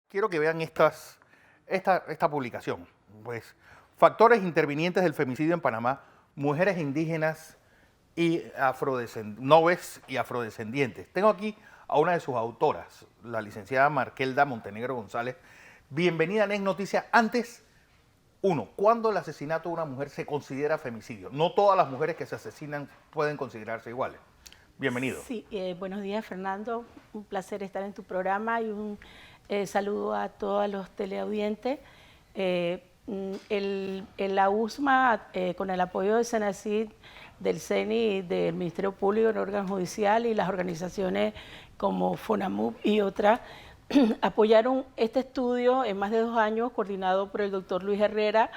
quiero que vean esta publicación. Pues, factores intervinientes del femicidio en Panamá, mujeres indígenas y noves y afrodescendientes. Tengo aquí a una de sus autoras, la licenciada Markelda Montenegro González. Bienvenida a NET Noticias. Antes, ¿cuándo el asesinato de una mujer se considera femicidio? No todas las mujeres que se asesinan pueden considerarse iguales. Bienvenido. Sí, buenos días, Fernando. Un placer estar en tu programa y un saludo a todos los teleaudientes. La USMA, con el apoyo de Senacid, del CENI, del Ministerio Público, el órgano judicial y las organizaciones como FONAMUP y otras, apoyaron este estudio en más de 2 años, coordinado por el doctor Luis Herrera,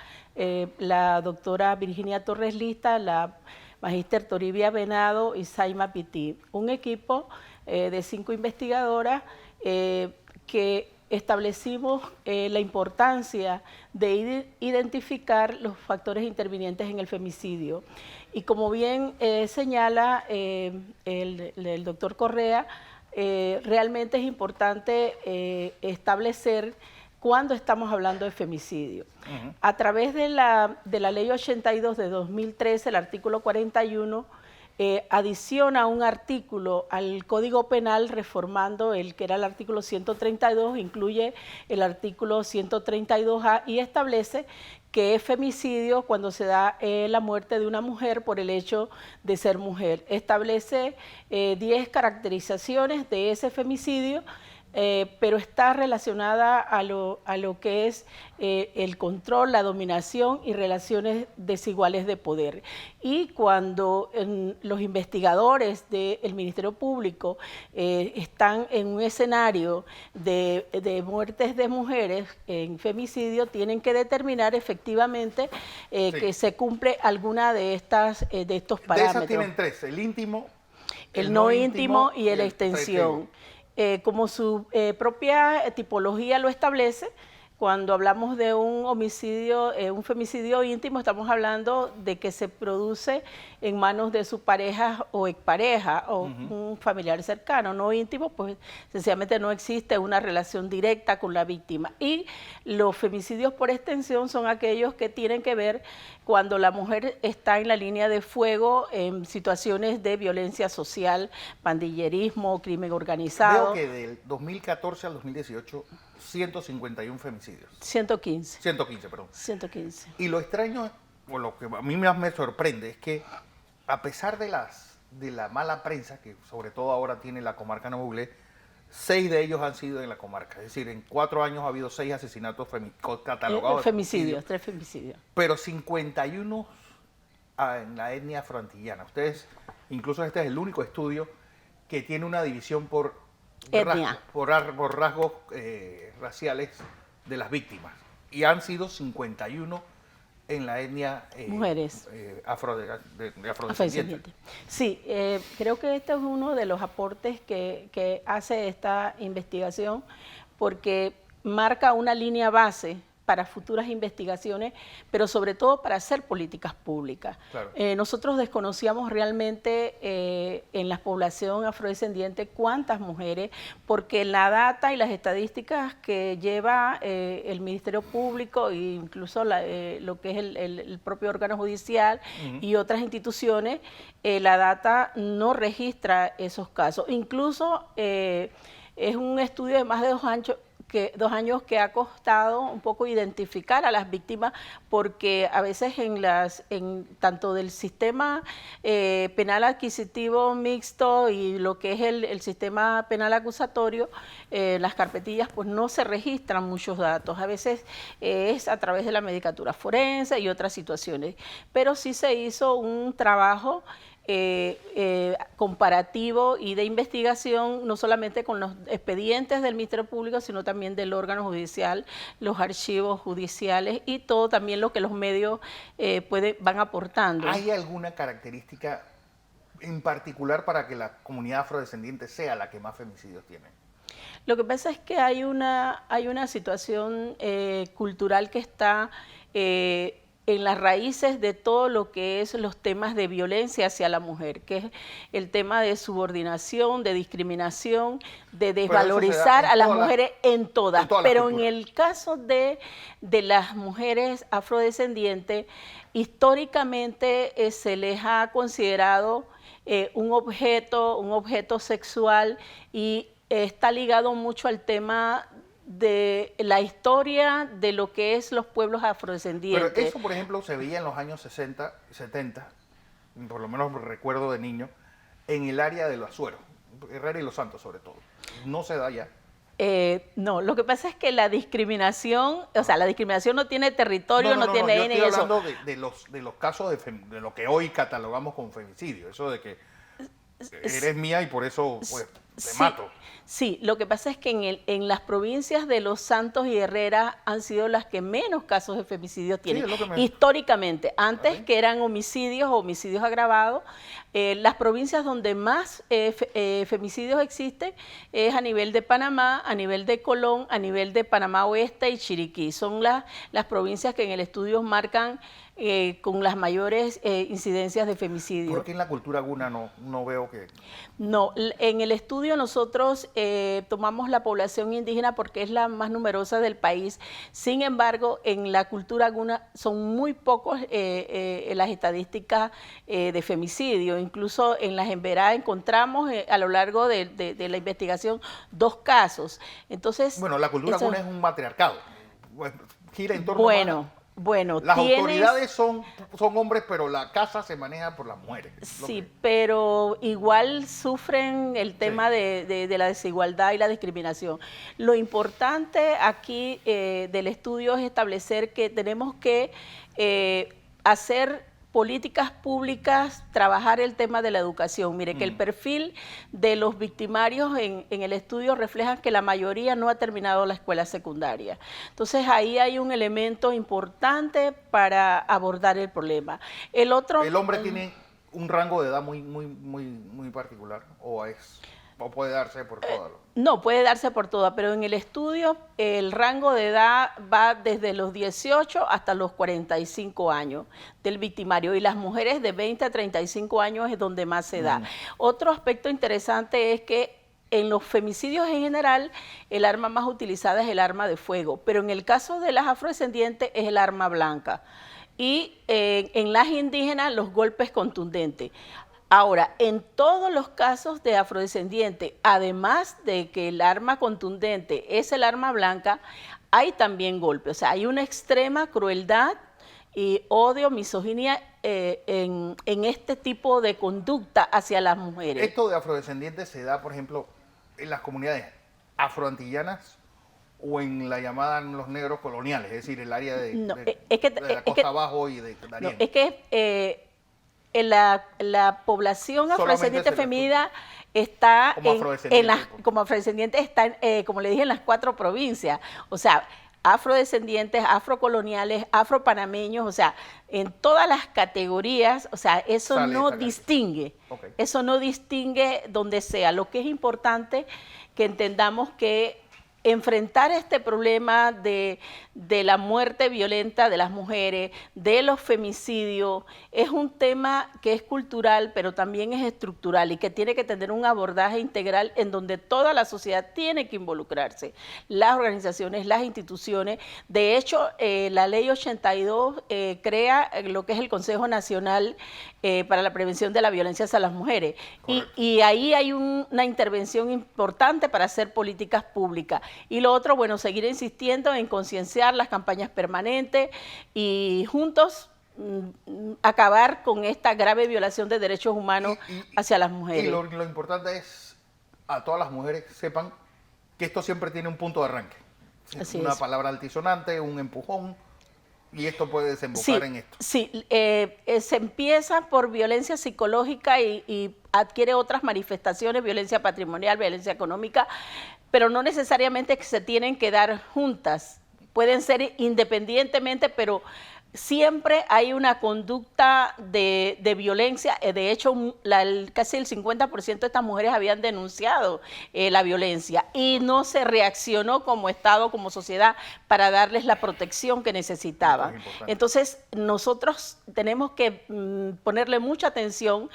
la doctora Virginia Torres Lista, la magíster Toribia Venado y Saima Pití, un equipo de 5 investigadoras que establecimos la importancia de identificar los factores intervinientes en el femicidio. Y como bien señala el doctor Correa, realmente es importante establecer cuando estamos hablando de femicidio. A través de la Ley 82 de 2013, el artículo 41, adiciona un artículo al Código Penal reformando el que era el artículo 132, incluye el artículo 132A y establece que es femicidio cuando se da la muerte de una mujer por el hecho de ser mujer. Establece 10 caracterizaciones de ese femicidio, pero está relacionada a lo que es el control, la dominación y relaciones desiguales de poder. Y cuando los investigadores del Ministerio Público están en un escenario de muertes de mujeres en femicidio, tienen que determinar efectivamente que se cumple alguna de estos parámetros. De esas tienen 3, el íntimo, el no íntimo y la extensión. Como su propia tipología lo establece, cuando hablamos de un homicidio, un femicidio íntimo, estamos hablando de que se produce en manos de su pareja o expareja o un familiar cercano. No íntimo, pues sencillamente no existe una relación directa con la víctima. Y los femicidios por extensión son aquellos que tienen que ver cuando la mujer está en la línea de fuego en situaciones de violencia social, pandillerismo, crimen organizado. Veo que del 2014 al 2018, 151 femicidios. 115. 115, perdón. 115. Y lo extraño, o lo que a mí más me sorprende, es que a pesar de la mala prensa, que sobre todo ahora tiene la comarca Noble, 6 de ellos han sido en la comarca. Es decir, en 4 años ha habido 6 asesinatos catalogados. Femicidios, 3 femicidios. Pero 51 en la etnia afroantillana. Ustedes, incluso este es el único estudio que tiene una división por rasgos raciales de las víctimas. Y han sido 51 en la etnia mujeres afrodescendiente. Sí, creo que este es uno de los aportes que hace esta investigación, porque marca una línea base para futuras investigaciones, pero sobre todo para hacer políticas públicas. Claro. Nosotros desconocíamos realmente en la población afrodescendiente cuántas mujeres, porque la data y las estadísticas que lleva el Ministerio Público e incluso lo que es el propio órgano judicial y otras instituciones, la data no registra esos casos. Incluso es un estudio de más de 2 años que ha costado un poco identificar a las víctimas, porque a veces tanto del sistema penal adquisitivo mixto y lo que es el sistema penal acusatorio, las carpetillas pues no se registran muchos datos. A veces es a través de la medicatura forense y otras situaciones, pero sí se hizo un trabajo comparativo y de investigación, no solamente con los expedientes del Ministerio Público, sino también del órgano judicial, los archivos judiciales y todo también lo que los medios van aportando. ¿Hay alguna característica en particular para que la comunidad afrodescendiente sea la que más femicidios tiene? Lo que pasa es que hay una situación cultural que está en las raíces de todo lo que es los temas de violencia hacia la mujer, que es el tema de subordinación, de discriminación, de desvalorizar a las mujeres en todas. Pero en el caso de las mujeres afrodescendientes, históricamente se les ha considerado un objeto sexual y está ligado mucho al tema de la historia de lo que es los pueblos afrodescendientes. Pero eso, por ejemplo, se veía en los años 60, 70, por lo menos recuerdo de niño, en el área de los Azueros, Herrera y Los Santos sobre todo. No se da ya. No, lo que pasa es que la discriminación, o sea, la discriminación no tiene territorio, no tiene yo estoy eso. hablando de los casos de lo que hoy catalogamos como femicidio, eso de que eres mía y por eso pues, te mato. Sí, lo que pasa es que en las provincias de Los Santos y Herrera han sido las que menos casos de femicidios tienen. Sí, históricamente, antes que eran homicidios agravados, las provincias donde más femicidios existen es a nivel de Panamá, a nivel de Colón, a nivel de Panamá Oeste y Chiriquí. Son las provincias que en el estudio marcan con las mayores incidencias de femicidio. ¿Por qué en la cultura guna no veo que...? No, en el estudio nosotros tomamos la población indígena porque es la más numerosa del país. Sin embargo, en la cultura guna son muy pocos las estadísticas de femicidio. Incluso en las Emberá encontramos a lo largo de la investigación 2 casos. Entonces, bueno, la cultura guna es un matriarcado. Gira en torno Bueno, las autoridades son hombres, pero la casa se maneja por las mujeres. Sí, pero igual sufren el tema de la desigualdad y la discriminación. Lo importante aquí del estudio es establecer que tenemos que hacer políticas públicas, trabajar el tema de la educación. Mire, que el perfil de los victimarios en el estudio refleja que la mayoría no ha terminado la escuela secundaria. Entonces, ahí hay un elemento importante para abordar el problema. El hombre tiene un rango de edad muy particular, o puede darse por todas. No, puede darse por todas, pero en el estudio el rango de edad va desde los 18 hasta los 45 años del victimario, y las mujeres de 20 a 35 años es donde más se da. Otro aspecto interesante es que en los femicidios en general, el arma más utilizada es el arma de fuego, pero en el caso de las afrodescendientes es el arma blanca. Y en las indígenas, los golpes contundentes. Ahora, en todos los casos de afrodescendientes, además de que el arma contundente es el arma blanca, hay también golpes. O sea, hay una extrema crueldad y odio, misoginia en este tipo de conducta hacia las mujeres. Esto de afrodescendientes se da, por ejemplo, en las comunidades afroantillanas o en la llamada los negros coloniales, es decir, el área de la costa abajo y de Darién. No, es que la población afrodescendiente femenina está como afrodescendiente está como le dije, en las 4 provincias. O sea, afrodescendientes, afrocoloniales, afropanameños, o sea, en todas las categorías, o sea, eso no distingue. Eso no distingue donde sea. Lo que es importante que entendamos que enfrentar este problema de la muerte violenta de las mujeres, de los femicidios, es un tema que es cultural, pero también es estructural y que tiene que tener un abordaje integral en donde toda la sociedad tiene que involucrarse, las organizaciones, las instituciones. De hecho, la Ley 82 crea lo que es el Consejo Nacional para la Prevención de la Violencia hacia las Mujeres. Y ahí hay una intervención importante para hacer políticas públicas. Y lo otro, bueno, seguir insistiendo en concienciar las campañas permanentes y juntos acabar con esta grave violación de derechos humanos hacia las mujeres. Y lo importante es a todas las mujeres sepan que esto siempre tiene un punto de arranque. Una palabra altisonante, un empujón, y esto puede desembocar en esto. Sí, se empieza por violencia psicológica y adquiere otras manifestaciones, violencia patrimonial, violencia económica, pero no necesariamente que se tienen que dar juntas. Pueden ser independientemente, pero siempre hay una conducta de violencia. De hecho, casi el 50% de estas mujeres habían denunciado la violencia y no se reaccionó como Estado, como sociedad, para darles la protección que necesitaban. Entonces, nosotros tenemos que ponerle mucha atención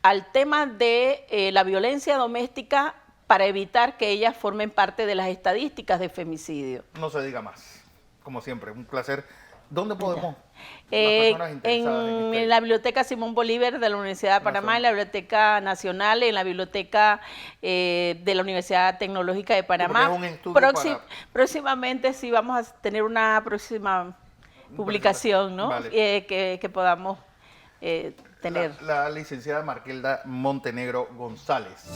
al tema de la violencia doméstica para evitar que ellas formen parte de las estadísticas de femicidio. No se diga más. Como siempre, un placer. ¿Dónde podemos las personas interesadas en la Biblioteca Simón Bolívar de la Universidad de Panamá, en la Biblioteca Nacional, en la Biblioteca de la Universidad Tecnológica de Panamá? Próximamente sí vamos a tener una próxima publicación, ¿no? Vale. Que podamos tener. La licenciada Markelda Montenegro González.